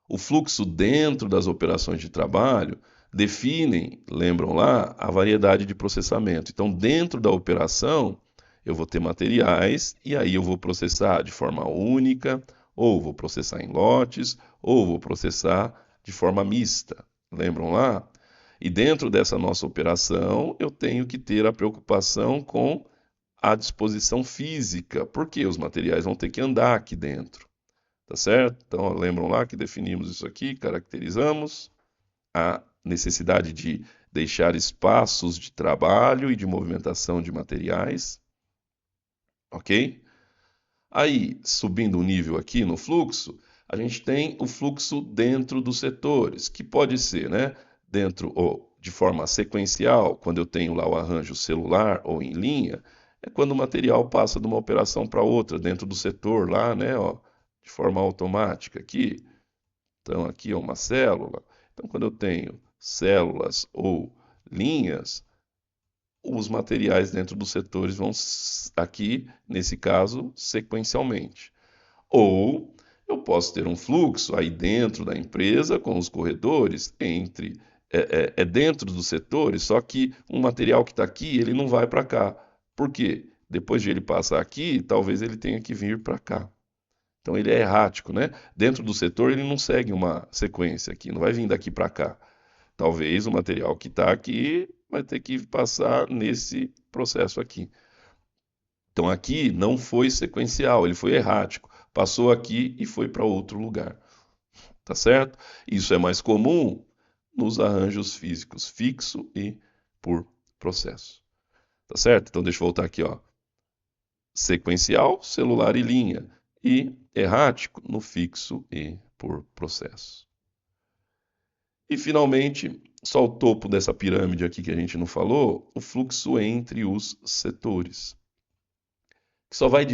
O fluxo dentro das operações de trabalho definem, lembram lá, a variedade de processamento. Então, dentro da operação, eu vou ter materiais e aí eu vou processar de forma única, ou vou processar em lotes, ou vou processar de forma mista. Lembram lá? E dentro dessa nossa operação, eu tenho que ter a preocupação com a disposição física, porque os materiais vão ter que andar aqui dentro. Tá certo? Então, lembram lá que definimos isso aqui, caracterizamos a necessidade de deixar espaços de trabalho e de movimentação de materiais, ok? Aí, subindo o nível aqui no fluxo, a gente tem o fluxo dentro dos setores, que pode ser, né, dentro ou de forma sequencial, quando eu tenho lá o arranjo celular ou em linha, é quando o material passa de uma operação para outra, dentro do setor lá, né, ó, de forma automática aqui. Então, aqui é uma célula. Então, quando eu tenho células ou linhas, os materiais dentro dos setores vão aqui, nesse caso, sequencialmente. Ou eu posso ter um fluxo aí dentro da empresa, com os corredores, dentro dos setores, só que um material que está aqui, ele não vai para cá. Por quê? Depois de ele passar aqui, talvez ele tenha que vir para cá. Então ele é errático, né? Dentro do setor ele não segue uma sequência aqui, não vai vir daqui para cá. Talvez o material que está aqui vai ter que passar nesse processo aqui. Então aqui não foi sequencial, ele foi errático. Passou aqui e foi para outro lugar. Tá certo? Isso é mais comum nos arranjos físicos, fixo e por processo. Tá certo? Então deixa eu voltar aqui, ó. Sequencial, celular e linha. E errático no fixo e por processo. E finalmente, só o topo dessa pirâmide aqui que a gente não falou, o fluxo entre os setores, que só vai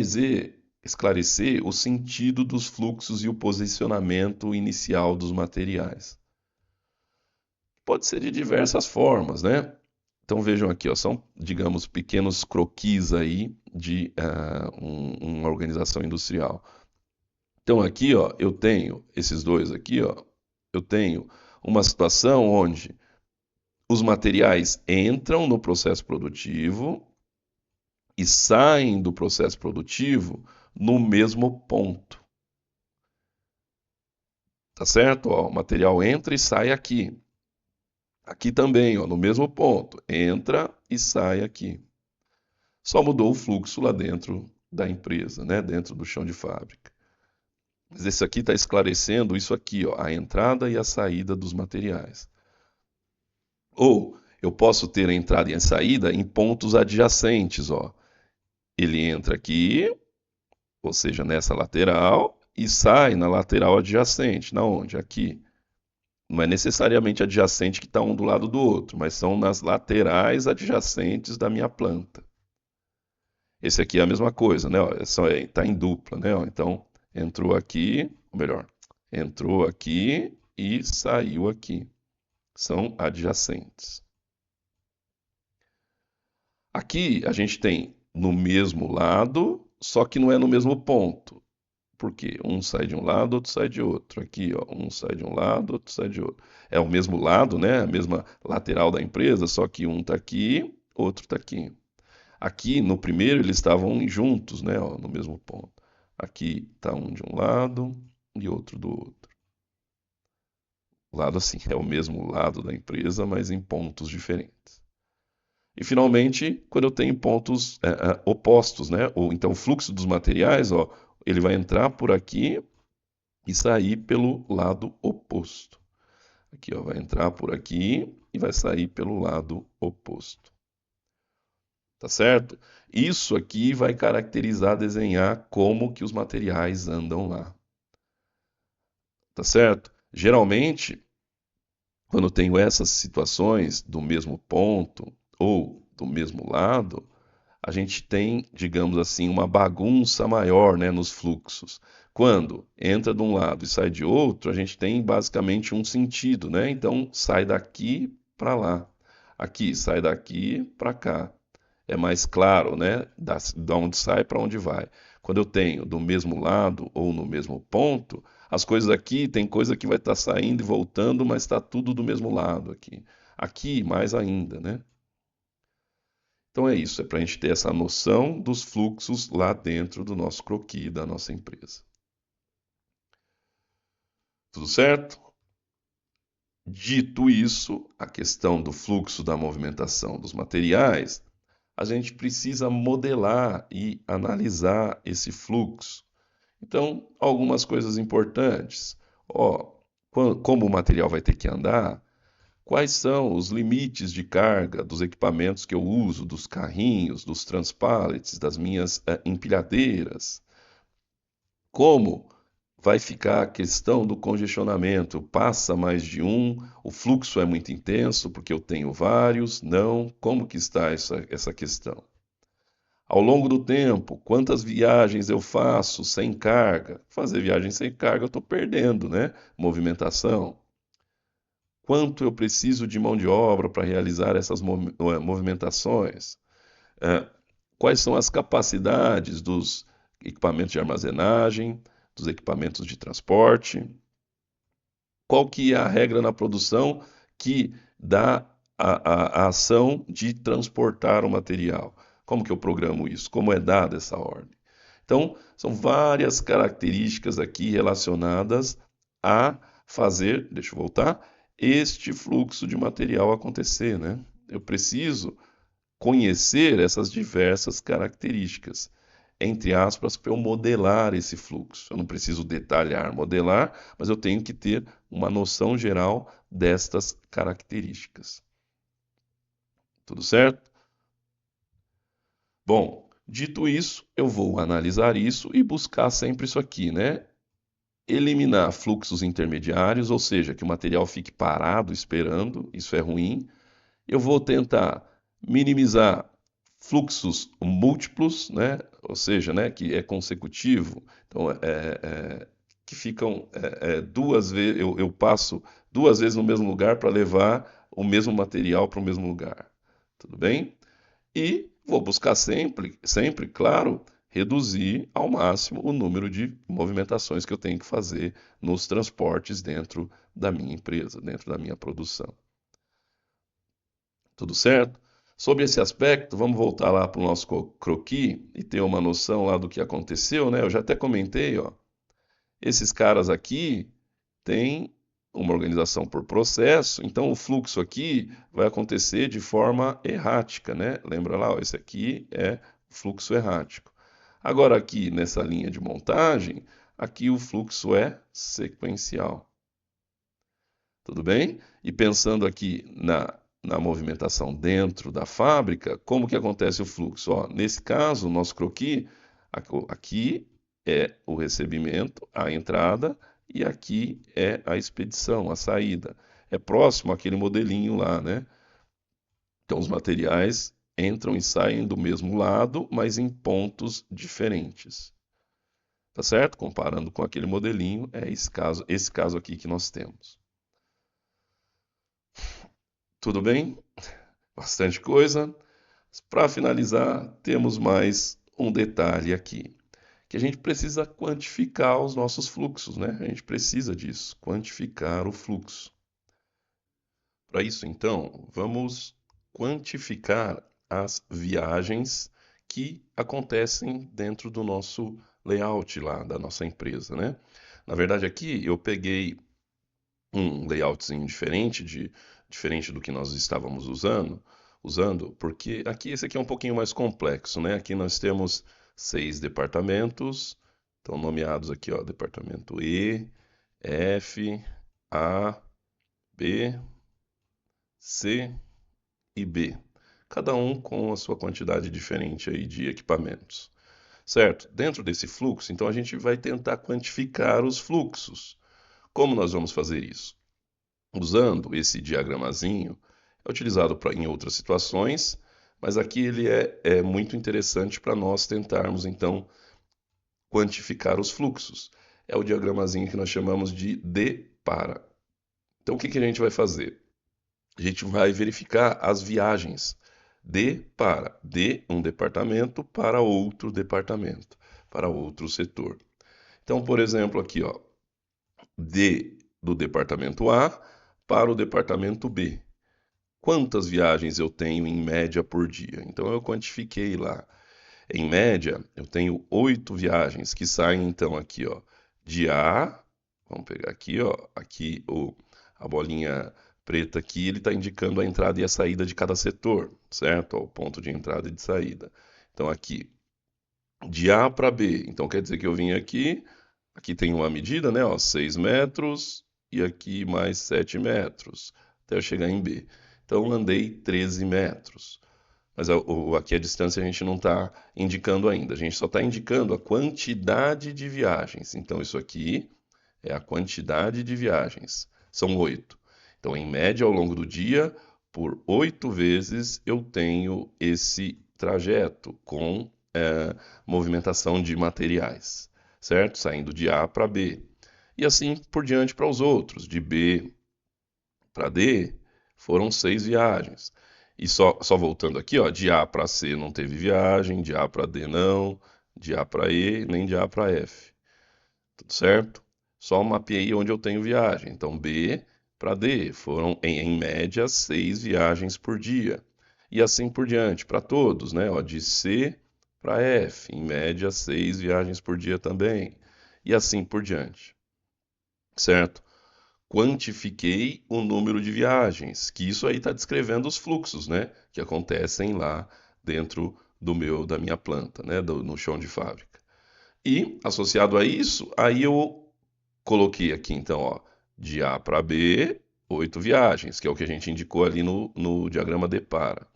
esclarecer o sentido dos fluxos e o posicionamento inicial dos materiais. Pode ser de diversas formas, né? Então vejam aqui, ó, são, digamos, pequenos croquis aí de uma organização industrial. Então aqui, ó, eu tenho esses dois aqui, ó, eu tenho uma situação onde os materiais entram no processo produtivo e saem do processo produtivo no mesmo ponto. Tá certo? Ó, o material entra e sai aqui. Aqui também, ó, no mesmo ponto. Entra e sai aqui. Só mudou o fluxo lá dentro da empresa, né? Dentro do chão de fábrica. Mas esse aqui está esclarecendo isso aqui, ó, a entrada e a saída dos materiais. Ou eu posso ter a entrada e a saída em pontos adjacentes, ó. Ele entra aqui, ou seja, nessa lateral, e sai na lateral adjacente. Na onde? Aqui. Não é necessariamente adjacente que está um do lado do outro, mas são nas laterais adjacentes da minha planta. Esse aqui é a mesma coisa, né? Está em dupla, né? Então, entrou aqui, ou melhor, entrou aqui e saiu aqui. São adjacentes. Aqui a gente tem no mesmo lado, só que não é no mesmo ponto. Por quê? Um sai de um lado, outro sai de outro. Aqui, ó, um sai de um lado, outro sai de outro. É o mesmo lado, né? A mesma lateral da empresa, só que um está aqui, outro está aqui. Aqui, no primeiro, eles estavam juntos, né? Ó, no mesmo ponto. Aqui está um de um lado e outro do outro. O lado assim, é o mesmo lado da empresa, mas em pontos diferentes. E finalmente, quando eu tenho pontos opostos, né? Ou então o fluxo dos materiais, ó, ele vai entrar por aqui e sair pelo lado oposto. Aqui, ó, vai entrar por aqui e vai sair pelo lado oposto. Tá certo? Isso aqui vai caracterizar, desenhar como que os materiais andam lá. Tá certo? Geralmente, quando eu tenho essas situações do mesmo ponto ou do mesmo lado, a gente tem, digamos assim, uma bagunça maior, né, nos fluxos. Quando entra de um lado e sai de outro, a gente tem basicamente um sentido, né? Então sai daqui para lá, aqui sai daqui para cá. É mais claro, né? Da onde sai para onde vai. Quando eu tenho do mesmo lado ou no mesmo ponto, as coisas aqui tem coisa que vai estar saindo e voltando, mas está tudo do mesmo lado aqui. Aqui mais ainda, né? Então é isso, é para a gente ter essa noção dos fluxos lá dentro do nosso croquis da nossa empresa. Tudo certo? Dito isso, a questão do fluxo da movimentação dos materiais, a gente precisa modelar e analisar esse fluxo. Então, algumas coisas importantes. Ó, como o material vai ter que andar, quais são os limites de carga dos equipamentos que eu uso, dos carrinhos, dos transpallets, das minhas empilhadeiras? Como vai ficar a questão do congestionamento? Passa mais de um? O fluxo é muito intenso porque eu tenho vários? Não? Como que está essa questão? Ao longo do tempo, quantas viagens eu faço sem carga? Fazer viagem sem carga, eu estou perdendo, né? Movimentação. Quanto eu preciso de mão de obra para realizar essas movimentações? É, quais são as capacidades dos equipamentos de armazenagem, dos equipamentos de transporte? Qual que é a regra na produção que dá a ação de transportar o material? Como que eu programo isso? Como é dada essa ordem? Então, são várias características aqui relacionadas a fazer, deixa eu voltar, este fluxo de material acontecer, né? Eu preciso conhecer essas diversas características, entre aspas, para eu modelar esse fluxo. Eu não preciso detalhar, modelar, mas eu tenho que ter uma noção geral destas características. Tudo certo? Bom, dito isso, eu vou analisar isso e buscar sempre isso aqui, né? Eliminar fluxos intermediários, ou seja, que o material fique parado esperando, isso é ruim. Eu vou tentar minimizar fluxos múltiplos, né? Ou seja, né, que é consecutivo, então que ficam duas vezes, eu passo duas vezes no mesmo lugar para levar o mesmo material para o mesmo lugar, tudo bem? E vou buscar sempre, claro, reduzir ao máximo o número de movimentações que eu tenho que fazer nos transportes dentro da minha empresa, dentro da minha produção. Tudo certo? Sobre esse aspecto, vamos voltar lá para o nosso croquis e ter uma noção lá do que aconteceu, né? Eu já até comentei, ó. Esses caras aqui têm uma organização por processo, então o fluxo aqui vai acontecer de forma errática, né? Lembra lá, ó, esse aqui é o fluxo errático. Agora aqui nessa linha de montagem, aqui o fluxo é sequencial. Tudo bem? E pensando aqui na movimentação dentro da fábrica, como que acontece o fluxo? Ó, nesse caso, o nosso croquis, aqui é o recebimento, a entrada, e aqui é a expedição, a saída. É próximo àquele modelinho lá, né? Então, os materiais entram e saem do mesmo lado, mas em pontos diferentes. Tá certo? Comparando com aquele modelinho, é esse caso aqui que nós temos. Tudo bem? Bastante coisa. Para finalizar, temos mais um detalhe aqui, que a gente precisa quantificar os nossos fluxos, né? A gente precisa disso, quantificar o fluxo. Para isso, então, vamos quantificar as viagens que acontecem dentro do nosso layout lá da nossa empresa, né? Na verdade, aqui eu peguei um layoutzinho diferente do que nós estávamos usando, porque aqui esse aqui é um pouquinho mais complexo, né? Aqui nós temos 6 departamentos, estão nomeados aqui, ó, departamento E, F, A, B, C e B, cada um com a sua quantidade diferente aí de equipamentos, certo? Dentro desse fluxo, então a gente vai tentar quantificar os fluxos. Como nós vamos fazer isso? Usando esse diagramazinho, é utilizado em outras situações, mas aqui ele é muito interessante para nós tentarmos, então, quantificar os fluxos. É o diagramazinho que nós chamamos de D para. Então, o que a gente vai fazer? A gente vai verificar as viagens de um departamento para outro departamento, para outro setor. Então, por exemplo, aqui, ó, do departamento A para o departamento B. Quantas viagens eu tenho em média por dia? Então eu quantifiquei lá. Em média, eu tenho 8 viagens que saem então aqui, ó, de A. Vamos pegar aqui, ó, a bolinha preta aqui, ele está indicando a entrada e a saída de cada setor, certo? Ó, o ponto de entrada e de saída. Então aqui, de A para B. Então quer dizer que eu vim aqui tem uma medida, né, ó, 6 metros e aqui mais 7 metros, até eu chegar em B. Então andei 13 metros. Mas aqui a distância a gente não está indicando ainda, a gente só está indicando a quantidade de viagens. Então isso aqui é a quantidade de viagens, são 8. Então, em média, ao longo do dia, por 8 vezes eu tenho esse trajeto com movimentação de materiais, certo? Saindo de A para B. E assim por diante para os outros. De B para D foram 6 viagens. E só voltando aqui, ó, de A para C não teve viagem, de A para D não, de A para E, nem de A para F. Tudo certo? Só mapeei onde eu tenho viagem. Então, B para D foram, em média, 6 viagens por dia. E assim por diante, para todos, né? Ó, de C para F, em média, 6 viagens por dia também. E assim por diante, certo? Quantifiquei o número de viagens, que isso aí está descrevendo os fluxos, né? Que acontecem lá dentro da minha planta, né? No chão de fábrica. E, associado a isso, aí eu coloquei aqui, então, ó, de A para B, 8 viagens, que é o que a gente indicou ali no diagrama D para.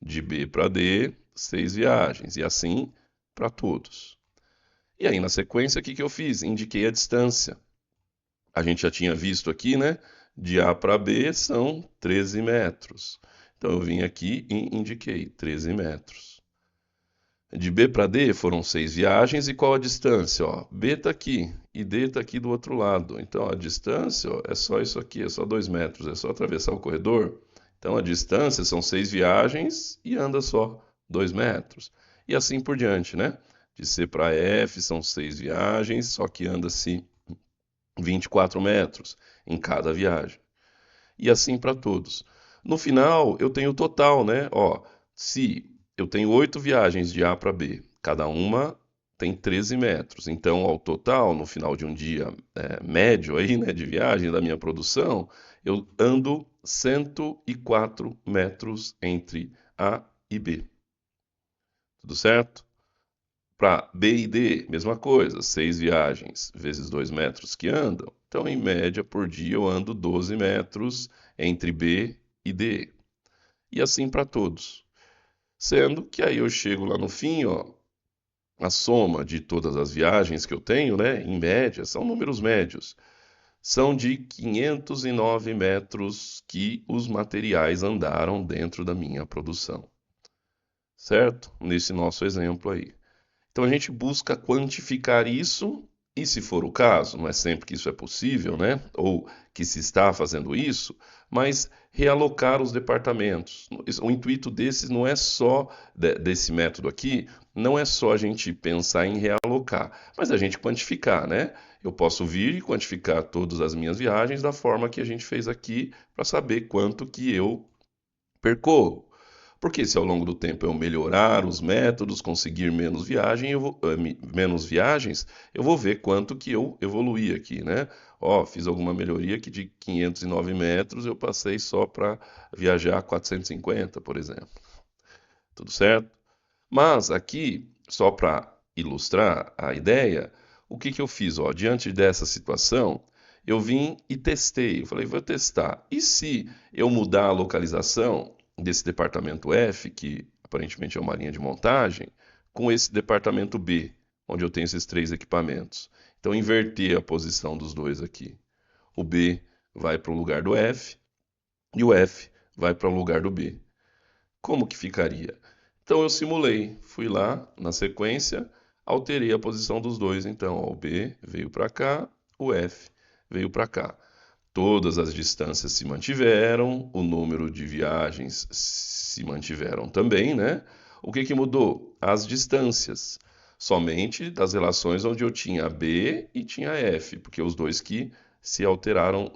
De B para D, 6 viagens, e assim para todos. E aí, na sequência, o que eu fiz? Indiquei a distância. A gente já tinha visto aqui, né? De A para B são 13 metros. Então, eu vim aqui e indiquei 13 metros. De B para D foram 6 viagens e qual a distância? Ó, B está aqui e D está aqui do outro lado. Então a distância, ó, é só isso aqui, é só 2 metros, é só atravessar o corredor. Então a distância são 6 viagens e anda só 2 metros. E assim por diante, né? De C para F são 6 viagens, só que anda-se 24 metros em cada viagem. E assim para todos. No final, eu tenho o total, né? Ó, se eu tenho 8 viagens de A para B, cada uma tem 13 metros. Então, ao total, no final de um dia médio aí, né, de viagem da minha produção, eu ando 104 metros entre A e B. Tudo certo? Para B e D, mesma coisa, 6 viagens vezes 2 metros que andam. Então, em média, por dia eu ando 12 metros entre B e D. E assim para todos. Sendo que aí eu chego lá no fim, ó, a soma de todas as viagens que eu tenho, né, em média, são números médios. São de 509 metros que os materiais andaram dentro da minha produção. Certo? Nesse nosso exemplo aí. Então a gente busca quantificar isso, e se for o caso, não é sempre que isso é possível, né? Ou que se está fazendo isso, mas realocar os departamentos. O intuito desses não é só, desse método aqui, não é só a gente pensar em realocar, mas a gente quantificar, né? Eu posso vir e quantificar todas as minhas viagens da forma que a gente fez aqui, para saber quanto que eu percorro. Porque se ao longo do tempo eu melhorar os métodos, conseguir menos viagens, eu vou ver quanto que eu evoluí aqui, né? Ó, fiz alguma melhoria que de 509 metros eu passei só para viajar 450, por exemplo. Tudo certo? Mas aqui, só para ilustrar a ideia, o que que eu fiz? Ó, diante dessa situação, eu vim e testei. Eu falei, vou testar. E se eu mudar a localização desse departamento F, que aparentemente é uma linha de montagem, com esse departamento B, onde eu tenho esses três equipamentos? Então, inverter a posição dos dois aqui. O B vai para o lugar do F e o F vai para o lugar do B. Como que ficaria? Então eu simulei, fui lá na sequência, alterei a posição dos dois. Então, ó, o B veio para cá, o F veio para cá. Todas as distâncias se mantiveram, o número de viagens se mantiveram também, né? O que que mudou? As distâncias. Somente das relações onde eu tinha B e tinha F, porque os dois que se alteraram,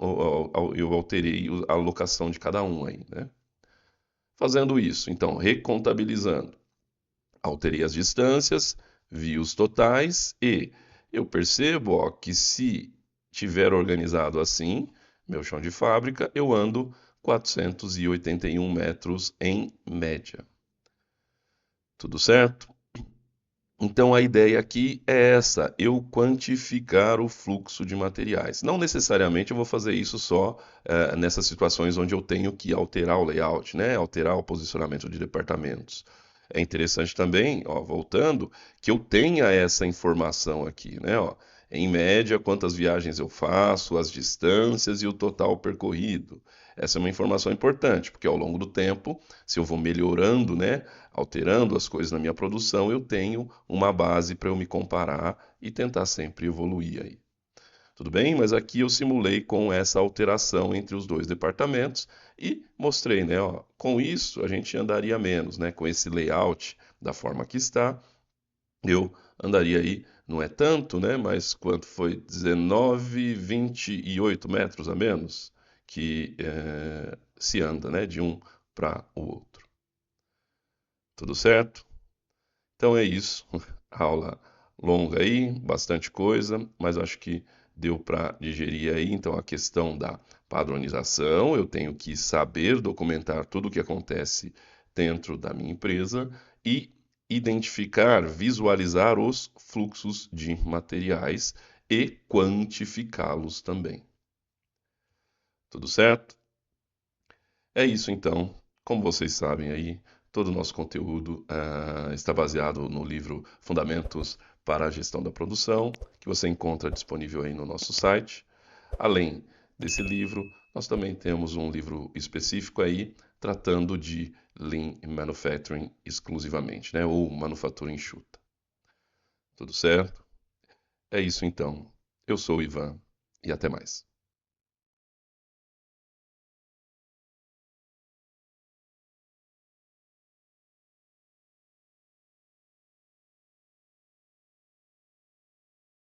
eu alterei a locação de cada um aí, né? Fazendo isso, então, recontabilizando, alterei as distâncias, vi os totais e eu percebo, ó, que se tiver organizado assim, meu chão de fábrica, eu ando 481 metros em média. Tudo certo? Então a ideia aqui é essa, eu quantificar o fluxo de materiais. Não necessariamente eu vou fazer isso só nessas situações onde eu tenho que alterar o layout, né? Alterar o posicionamento de departamentos. É interessante também, ó, voltando, que eu tenha essa informação aqui, né? Ó, em média, quantas viagens eu faço, as distâncias e o total percorrido. Essa é uma informação importante, porque ao longo do tempo, se eu vou melhorando, né, alterando as coisas na minha produção, eu tenho uma base para eu me comparar e tentar sempre evoluir aí. Tudo bem? Mas aqui eu simulei com essa alteração entre os dois departamentos e mostrei, né? Ó, com isso a gente andaria menos, né? Com esse layout da forma que está, eu andaria aí, não é tanto, né? Mas quanto foi 19, 28 metros a menos que se anda, né? De um para o outro. Tudo certo? Então é isso. Aula longa aí, bastante coisa, mas acho que deu para digerir aí. Então a questão da padronização, eu tenho que saber documentar tudo o que acontece dentro da minha empresa e identificar, visualizar os fluxos de materiais e quantificá-los também. Tudo certo? É isso então. Como vocês sabem aí, todo o nosso conteúdo está baseado no livro Fundamentos para a Gestão da Produção, que você encontra disponível aí no nosso site. Além desse livro, nós também temos um livro específico aí tratando de Lean Manufacturing exclusivamente, né? Ou manufatura enxuta. Tudo certo? É isso então. Eu sou o Ivan e até mais.